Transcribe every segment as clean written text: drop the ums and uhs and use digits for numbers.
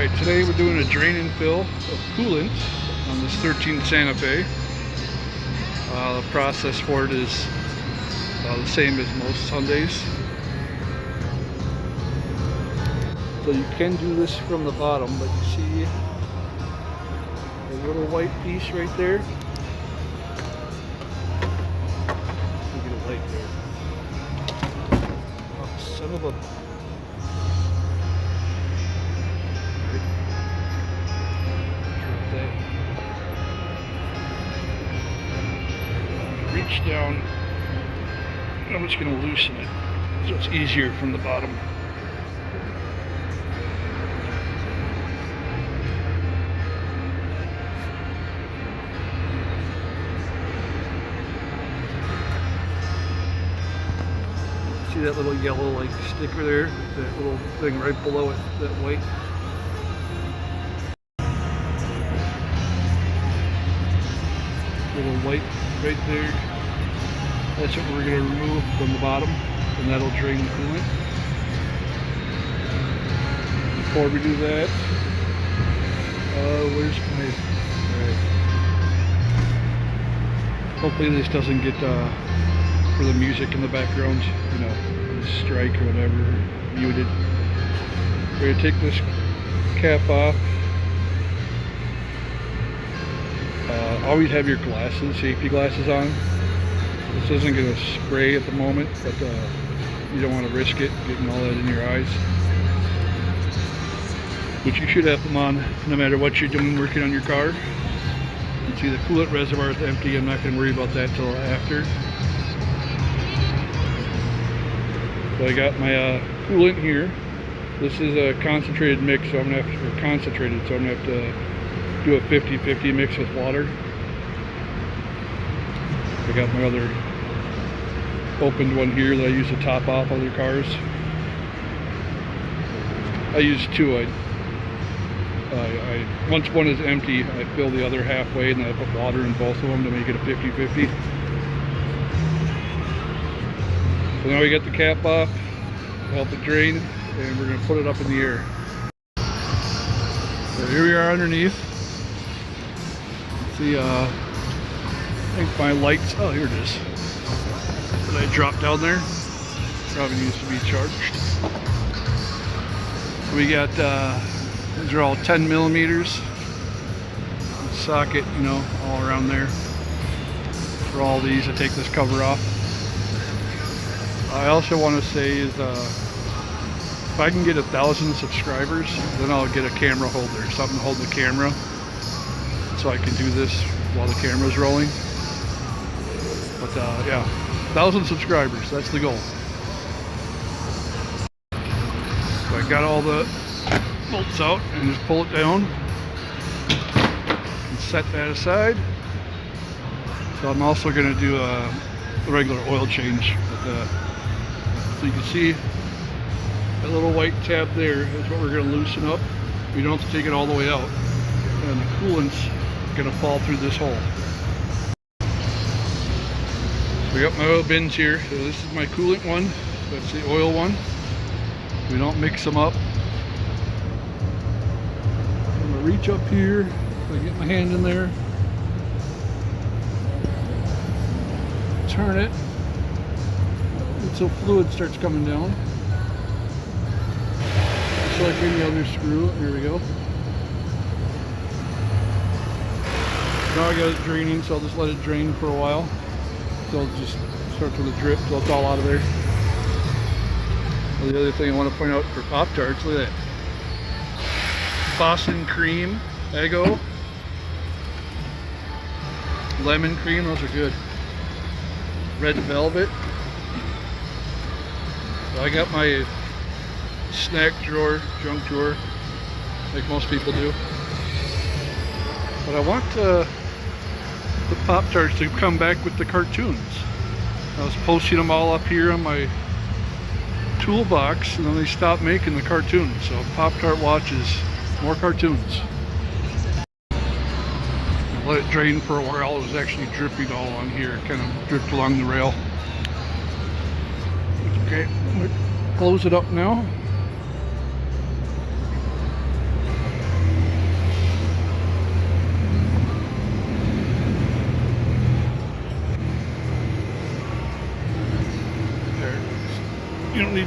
Alright, today we're doing a drain and fill of coolant on this 13 Santa Fe. The process for it is the same as most Hyundais. So you can do this from the bottom, but you see a little white piece right there? Let me get a light there. Oh, son of a... Reach down, and I'm just going to loosen it so it's easier from the bottom. See that little yellow like sticker there? That little thing right below it, that white. Little white right there. That's what we're going to remove from the bottom, and that'll drain the coolant. Before we do that, where's my... Alright. Hopefully this doesn't get, for the music in the background, you know, strike or whatever, muted. We're going to take this cap off. Always have your glasses, safety glasses on. This isn't going to spray at the moment, but you don't want to risk it getting all that in your eyes. But you should have them on no matter what you're doing working on your car. You can see the coolant reservoir is empty. I'm not going to worry about that till after. So I got my coolant here. This is a concentrated mix, so I'm going to have to, or concentrated, so I'm going to have to do a 50-50 mix with water. I got my other opened one here that I use to top off other cars. I use two. Once one is empty, I fill the other halfway, and then I put water in both of them to make it a 50-50. So now we get the cap off, help it drain, and we're going to put it up in the air. So here we are underneath. See, I think my lights, oh here it is. Did I drop down there? Probably needs to be charged. We got, these are all 10 millimeters. Socket, you know, all around there. For all these, I take this cover off. I also want to say is, if I can get 1,000 subscribers, then I'll get a camera holder, something to hold the camera. So I can do this while the camera's rolling. But yeah, 1,000 subscribers, that's the goal. So I got all the bolts out and just pull it down and set that aside. So I'm also going to do a regular oil change. So you can see that little white tab there is what we're going to loosen up. We don't have to take it all the way out. And the coolant's going to fall through this hole. We got my oil bins here. So this is my coolant one. That's the oil one. We don't mix them up. I'm going to reach up here. So I get my hand in there. Turn it until fluid starts coming down. Just like any other screw. There we go. Now I got it draining, so I'll just let it drain for a while. So it'll just start with a drip till it's all out of there. Well, the other thing I want to point out for Pop-Tarts, look at that. Boston cream, Eggo, lemon cream, those are good. Red velvet. So I got my snack drawer, junk drawer, like most people do. But I want the Pop-Tarts to come back with the cartoons. I was posting them all up here on my toolbox, and then they stopped making the cartoons. So Pop-Tart watches more cartoons. Let it drain for a while. It was actually dripping all on here. It kind of dripped along the rail. Okay, I'm going to close it up now.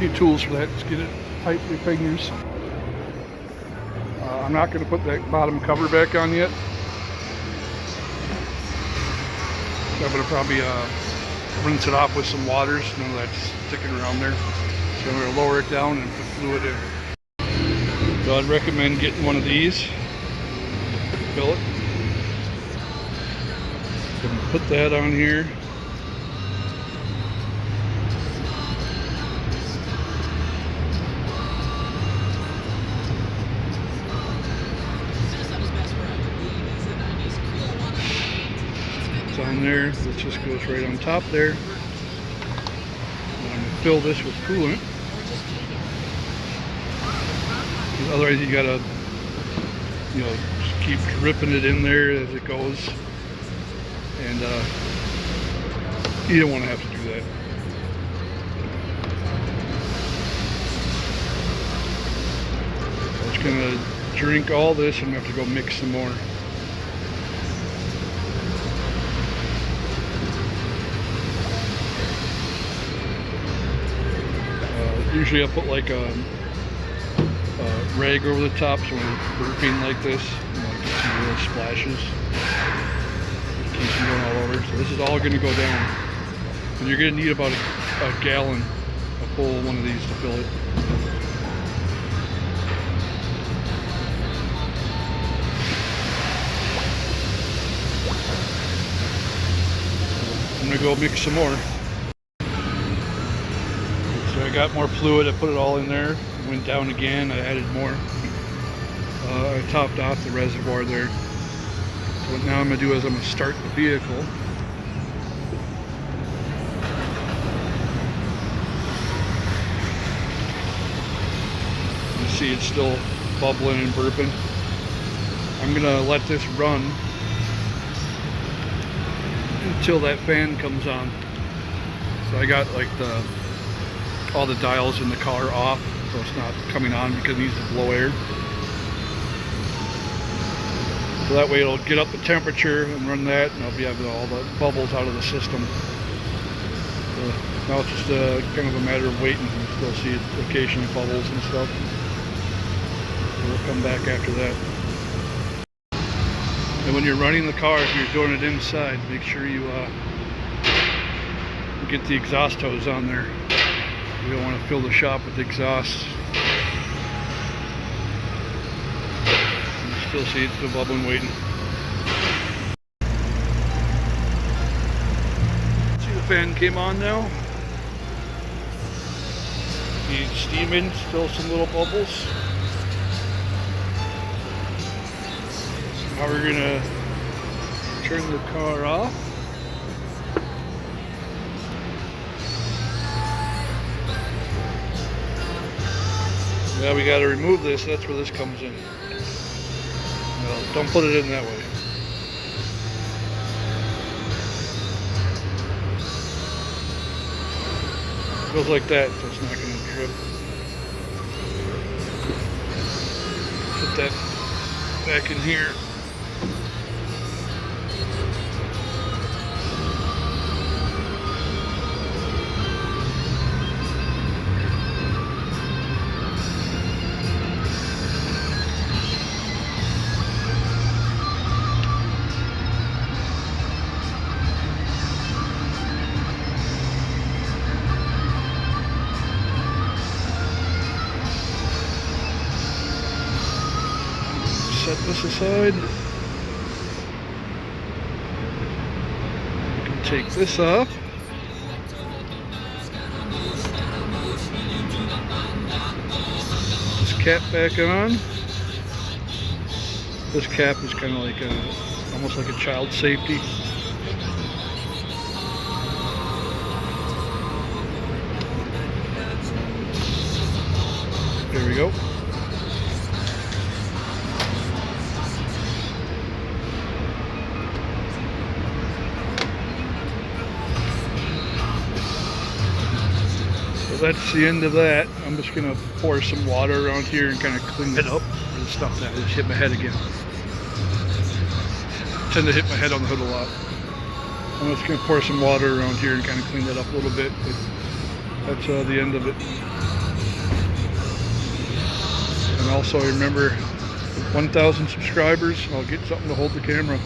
need tools for that. Just get it tight with your fingers. I'm not going to put that bottom cover back on yet. So I'm going to probably rinse it off with some water so none of that's sticking around there. So I'm going to lower it down and put fluid in. So I'd recommend getting one of these. Fill it. So I'm going to put that on here. It's on there. This just goes right on top there. And I'm going to fill this with coolant. Otherwise you gotta, just keep dripping it in there as it goes. And you don't want to have to do that. I'm just gonna drink all this and have to go mix some more. Usually I put like a rag over the top so when you're burping like this, get some real splashes. Keeps them going all over. So this is all going to go down. And you're going to need about a gallon, a full one of these to fill it. I'm going to go mix some more. So I got more fluid, I put it all in there, went down again, I added more. I topped off the reservoir there. So what now I'm going to do is I'm going to start the vehicle. You see it's still bubbling and burping. I'm going to let this run until that fan comes on. So I got like all the dials in the car off, so it's not coming on because it needs to blow air. So that way it'll get up the temperature and run that, and I'll be having all the bubbles out of the system. So now it's just kind of a matter of waiting. You still see occasional bubbles and stuff. So we'll come back after that. And when you're running the car, if you're doing it inside, make sure you get the exhaust hose on there. You don't want to fill the shop with exhaust. You still see it's still bubbling, waiting. See the fan came on now. See it's steaming, still some little bubbles. Now we're gonna turn the car off. Now we got to remove this. That's where this comes in. Well, don't put it in that way. It goes like that, so it's not going to drip. Put that back in here. Set this aside. You can take this off. This cap back on. This cap is kind of like almost like a child safety. There we go. That's the end of that. I'm just going to pour some water around here and kind of clean it up. And stuff that I just hit my head again. I tend to hit my head on the hood a lot. I'm just going to pour some water around here and kind of clean that up a little bit. But That's the end of it. And also remember, 1,000 subscribers, I'll get something to hold the camera.